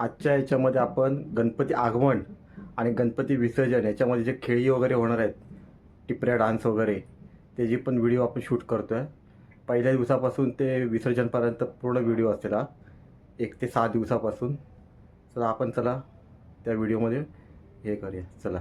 आजच्या याच्यामध्ये आपण गणपती आगमन आणि गणपती विसर्जन याच्यामध्ये जे खेळी वगैरे होणार आहेत, टिपऱ्या डान्स वगैरे, त्याची पण व्हिडिओ आपण शूट करतो आहे. पहिल्या दिवसापासून ते विसर्जनपर्यंत पूर्ण व्हिडिओ असेल हा, 1 ते 6 दिवसापासून. चला आपण त्या व्हिडिओमध्ये हे करूया. चला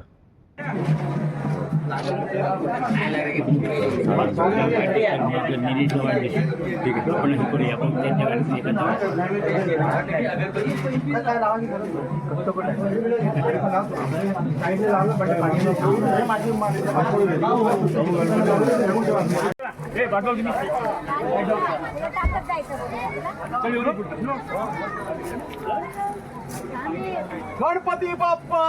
गणपती बाप्पा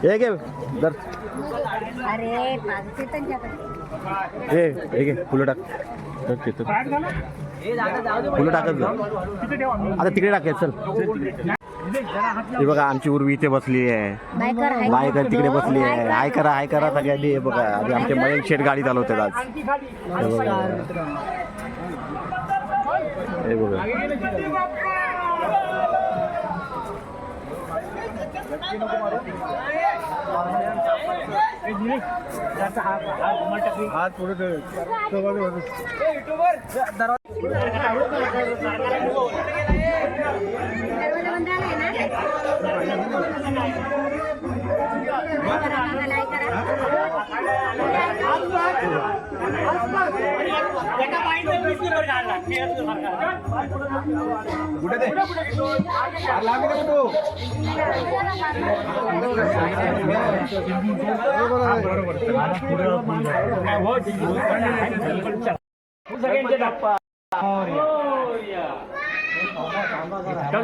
हे घे दर अरे हे घे फुलं टाक. फुलं टाकत जा. आता तिकडे टाकेल. चल हे बघा आमची उर्वी इथे बसली आहे, बायकर तिकडे बसली आहे. हाय करा सगळ्यांनी. हे बघा आधी आमचे मयंक शेठ गाडी चालवतात आज. हे बघा हात पुढे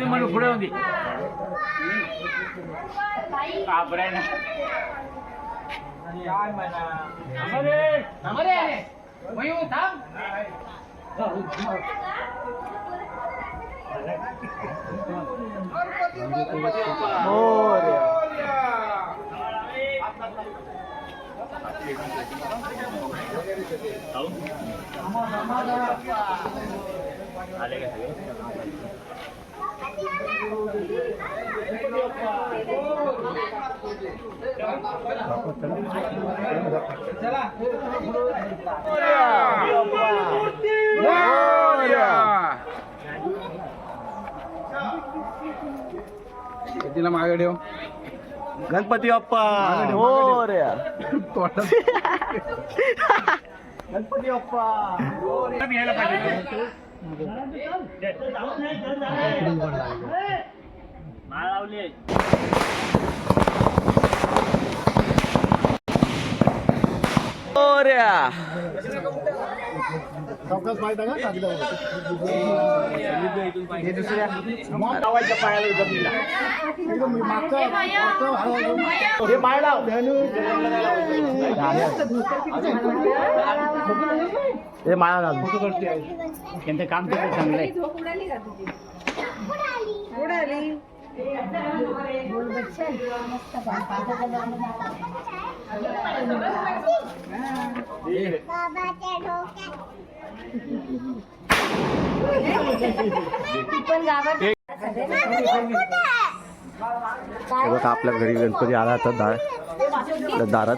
म्हणून पुढे होती तिला मागे ठेव. गणपती बाप्पा गणपती बाप्पा हे माळा त्यांचं काम केलं चांगलं आहे. बघा आपल्या घरी गणपती आला तर दारात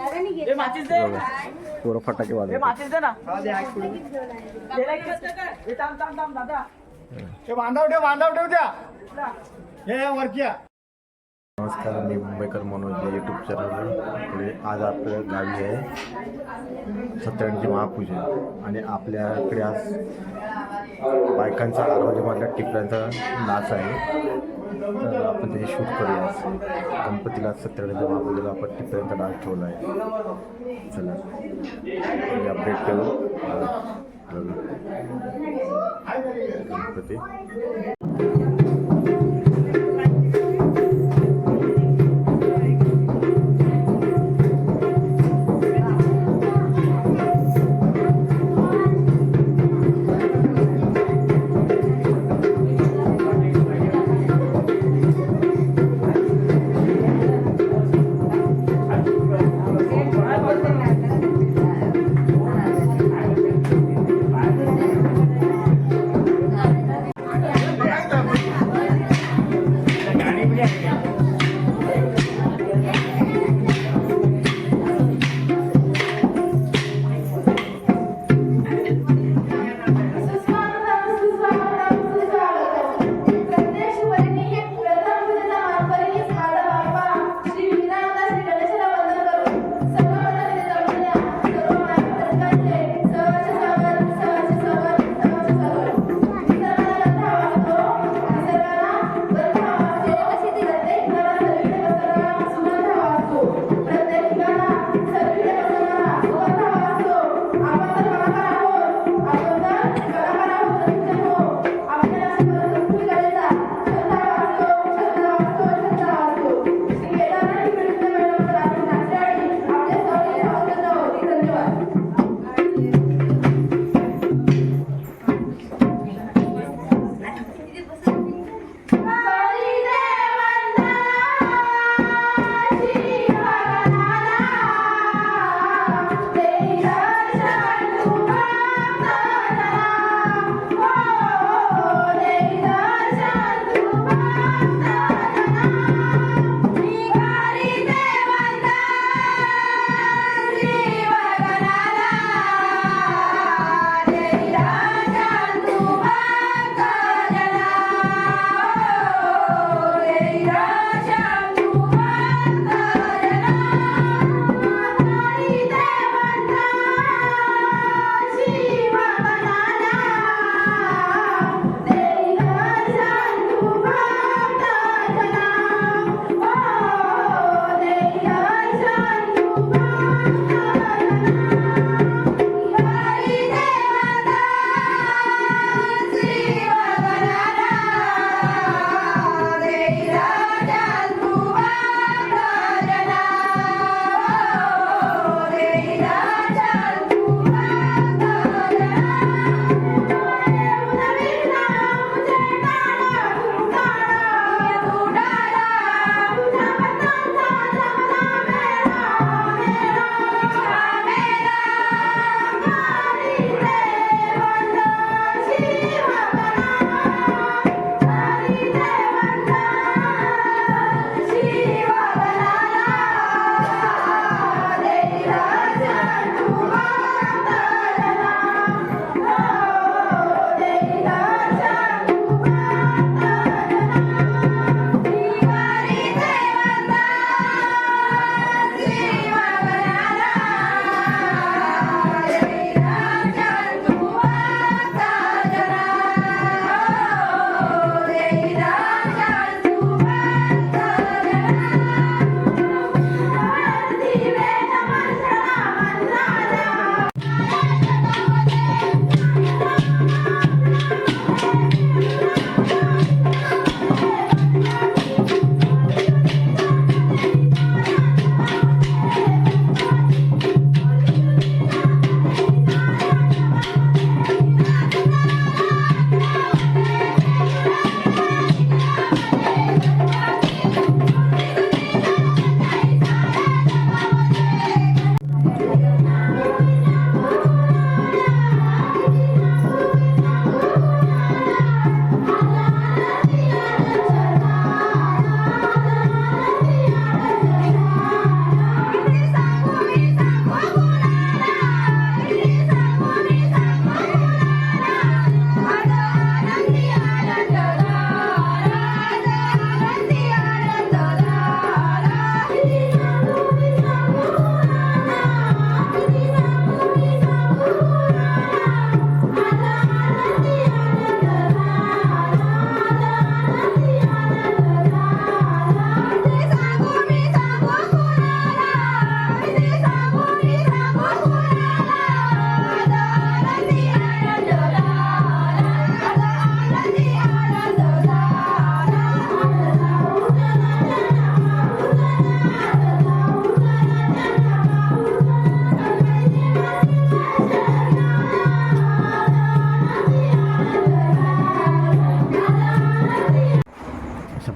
पोरं फटाके वाजवतात. बांधव ठेव द्या हे वरच्या. नमस्कार, मी मुंबईकर मनोज यूट्यूब चॅनलवर. आज आपल्या गावी आहे सत्यनारायणची महापूजा आणि आपल्याकडे आज बायकांचा आरोग्यमधल्या टिपऱ्यांचा नाच आहे. तर आपण त्याची शूट करूया. गणपतीला सत्यनारायणच्या महापूजेला आपण टिपऱ्यांचा डान्स ठेवला आहे. चला अपडेट करू. गणपती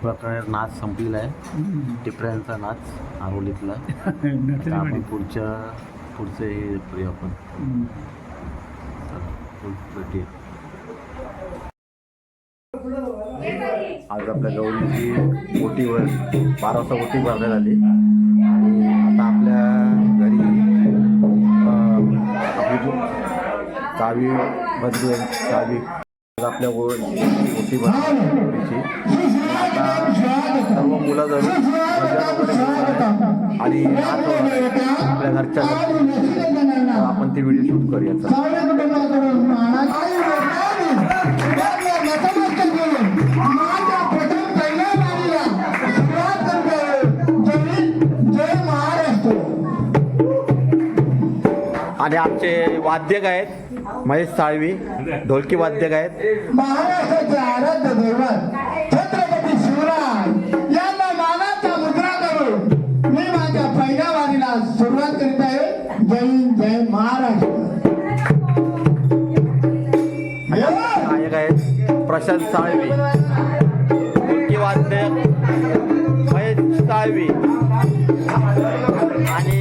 प्रकारे नाच संपलेला आहे. टिपऱ्यांचा नाच आरोलीतला. आता आपण पुढचं हे करूया आपण. चला, आज आपल्या गौरीची ओटीवर 12 वाजता ओटी भरण्यात आली आणि आता आपल्या घरी आपली चावी बंधू आहे. चावी आपल्या ओटी भरण्याची आता सर्व मुलं जरूर आणि आपल्या घरच्या आपण ती व्हिडिओ शूट करूया. आणि आमचे वाद्यक आहेत महेश साळवी, ढोलकी वाद्यक आहेत. महाराष्ट्राचे आराध्य दैवत छत्रपती शिवराय यांना मानाचा मुद्रा करून मी माझ्या पहिल्या वारीला सुरुवात करीत आहे. जय जय महाराष्ट्र. गायक आहेत प्रशांत साळवी, ढोलकी वाद्यक महेश साळवी आणि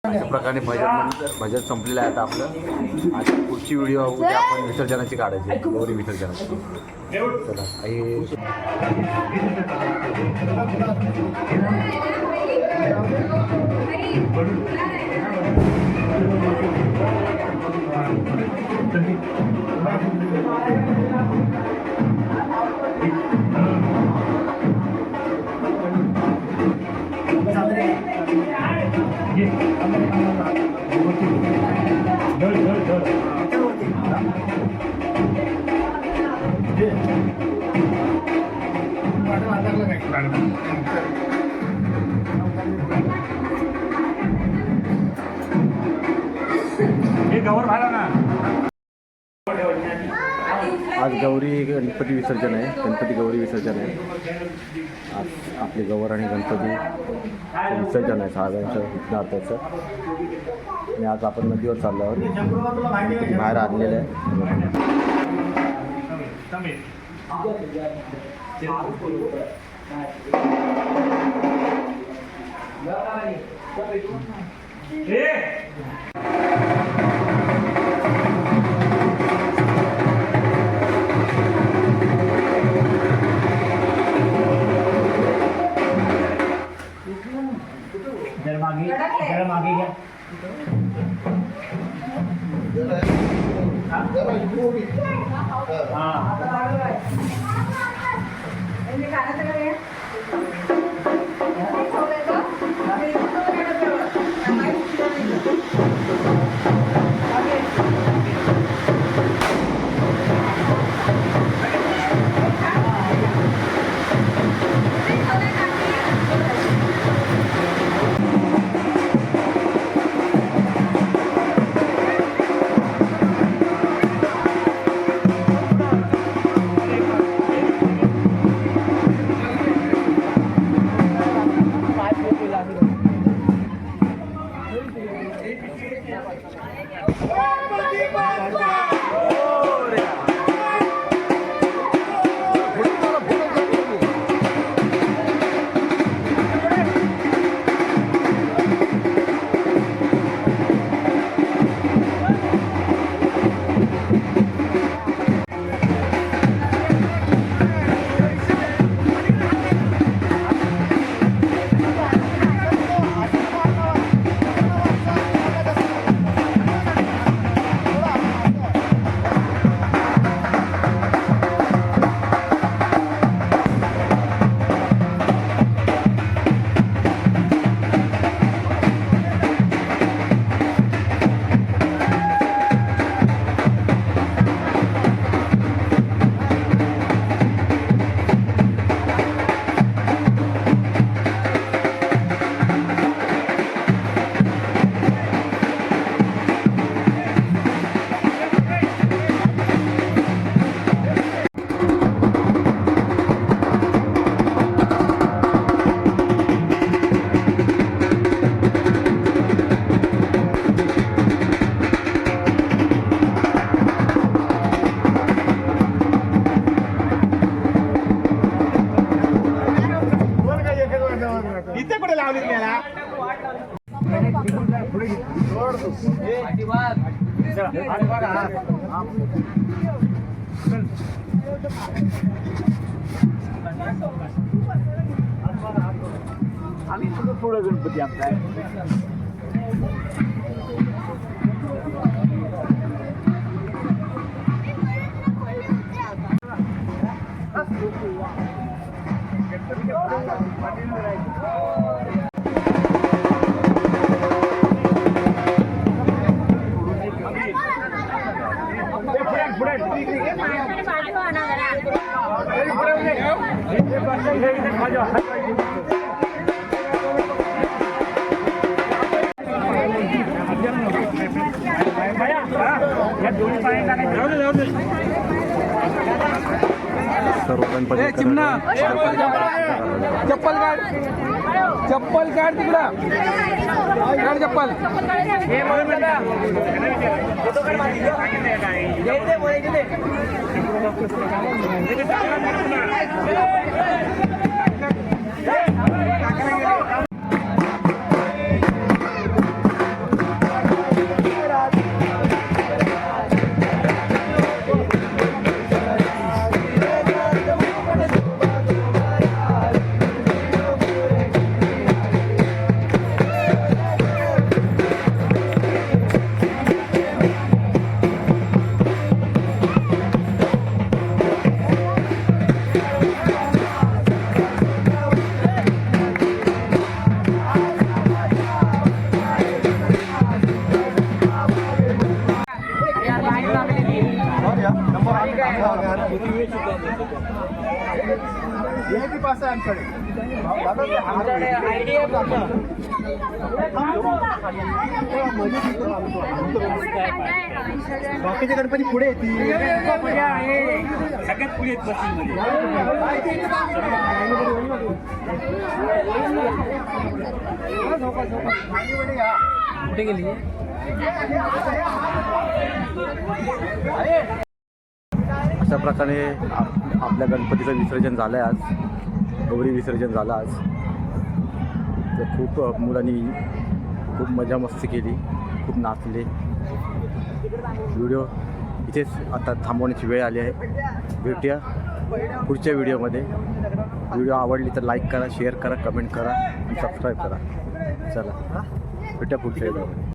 अशा प्रकारे भजन संपलेलं आहे आता आपलं. आता पुढची व्हिडिओ उद्या आपण विसर्जनाची काढायची, गौरी विसर्जनाची. चला आज गौरी गणपती विसर्जन आहे, गणपती गौरी विसर्जन आहे. आज आपले गौर आणि गणपती विसर्जन आहे साधारणचं विघ्नार्थाचं. आणि आज आपण नदीवर चाललो आहोत, बाहेर आणलेलं आहे. मागे घ्या. आम्ही थोडं गणपती आमचा सर्व गणपती चप्पल काढ चप्पल काढ तिकडं काढ चप्पल बाकीचे गणपती पुढे येतील सगळ्यात पुढे कुठे गेली अशा प्रकारे आपल्या गणपतीचं विसर्जन झालं आहे आज, गौरी विसर्जन झालं आज. तर खूप मुलांनी खूप मजा मस्ती केली, खूप नाचले. व्हिडिओ इथेच आता थांबवण्याची वेळ आली आहे. भेटूया पुढच्या व्हिडिओमध्ये. व्हिडिओ आवडली तर लाईक करा, शेअर करा, कमेंट करा आणि सबस्क्राईब करा. चला भेटूया पुढच्या व्हिडिओमध्ये.